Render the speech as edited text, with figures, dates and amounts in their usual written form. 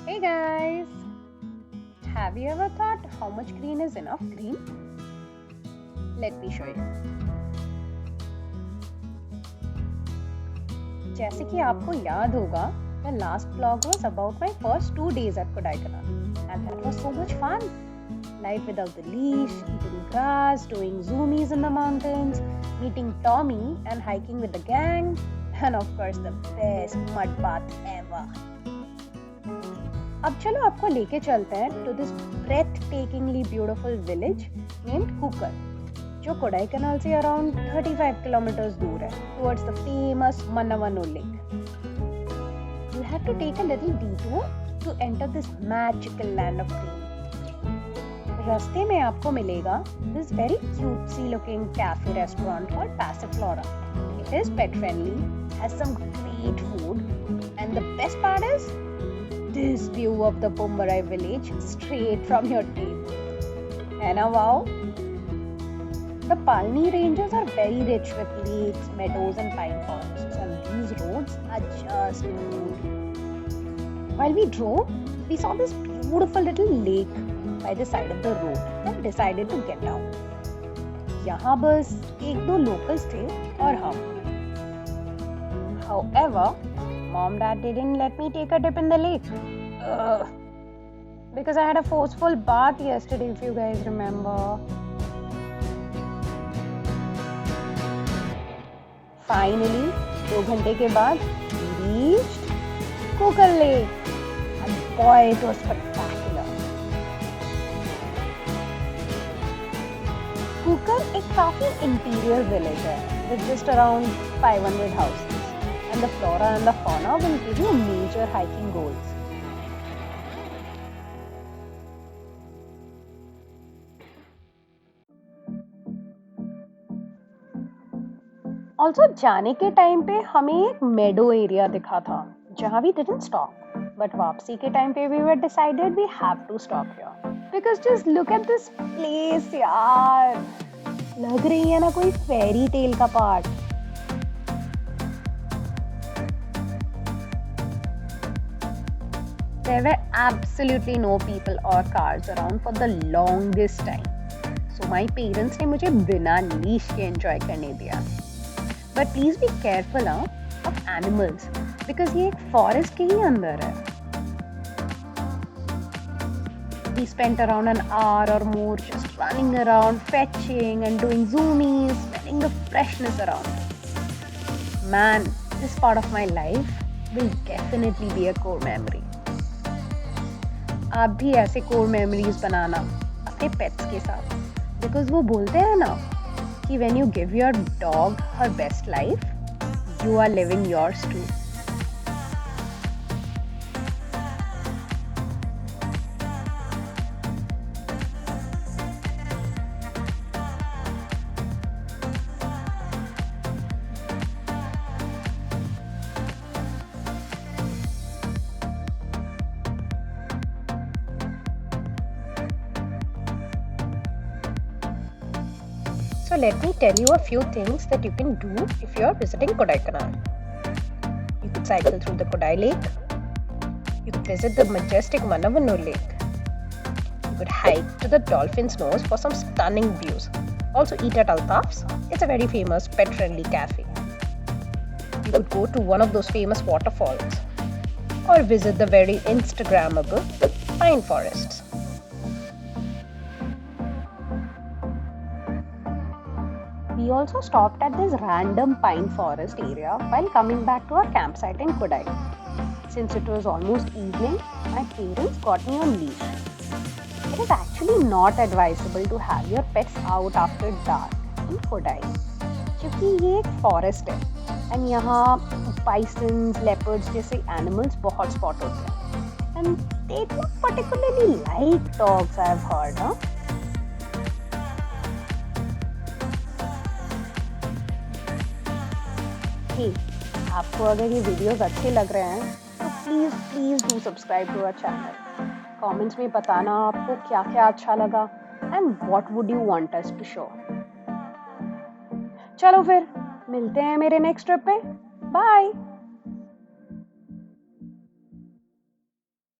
Hey guys! Have you ever thought how much green is enough green? Let me show you. जैसे कि आपको याद होगा, the last vlog was about my first 2 days at Kodaikanal, and that was so much fun. Life without the leash, eating grass, doing zoomies in the mountains, meeting Tommy and hiking with the gang, and of course the best mud bath ever. अब चलो आपको लेके चलते हैं to this breathtakingly beautiful village named Kookal, जो कोडाईकनाल से around 35 kilometers दूर है, towards the famous Manavano lake. You have to take a little detour to enter this magical land of green. रास्ते में आपको मिलेगा this very cutesy looking cafe restaurant called Passiflora. It is pet friendly, has some great food, and the best part is this view of the Bombarai village straight from your table. And wow, the Palni ranges are very rich with lakes, meadows and pine forests, and these roads are just beautiful. While we drove, we saw this beautiful little lake by the side of the road and decided to get down. यहाँ बस एक दो locals थे और हम. However, Mom-Dad didn't let me take a dip in the lake. Because I had a forceful bath yesterday, if you guys remember. Finally, 2 घंटे के बाद, we reached Kookal Lake. And boy, it was spectacular. Kookal एक काफी interior village है, with just around 500 houses. And the flora and the fauna will give you major hiking goals. Also, जाने के time पे हमें एक meadow area दिखा था, जहाँ we didn't stop. But वापसी के टाइम पे we were decided we have to stop here. Because just look at this place यार, लग रही है ना कोई fairy tale का part. There were absolutely no people or cars around for the longest time. So my parents ने मुझे बिना leash के enjoy करने दिया. But please be careful of animals because ये एक forest के ही अंदर है. We spent around an hour or more just running around, fetching and doing zoomies, smelling the freshness around. Man, this part of my life will definitely be a core memory. आप भी ऐसे core memories बनाना अपने pets के साथ, because वो बोलते हैं ना कि when you give your dog her best life you are living yours too. So let me tell you a few things that you can do if you are visiting Kodaikanal. You could cycle through the Kodai Lake. You could visit the majestic Manavano Lake. You could hike to the Dolphin's Nose for some stunning views. Also eat at Altaf's. It's a very famous pet-friendly cafe. You could go to one of those famous waterfalls or visit the very Instagrammable pine forests. We also stopped at this random pine forest area while coming back to our campsite in Kodai. Since it was almost evening, my parents got me on leash. It is actually not advisable to have your pets out after dark in Kodai, क्योंकि ये एक forest है and यहाँ bisons, leopards जैसे animals बहुत spot होते हैं. And they don't particularly like dogs, I have heard, huh? आपको अगर ये वीडियोस अच्छे लग रहे हैं तो please do subscribe to our channel. Comments में बताना आपको क्या क्या अच्छा लगा and what would you want us to show. चलो फिर मिलते हैं मेरे नेक्स्ट ट्रिप पे. बाय.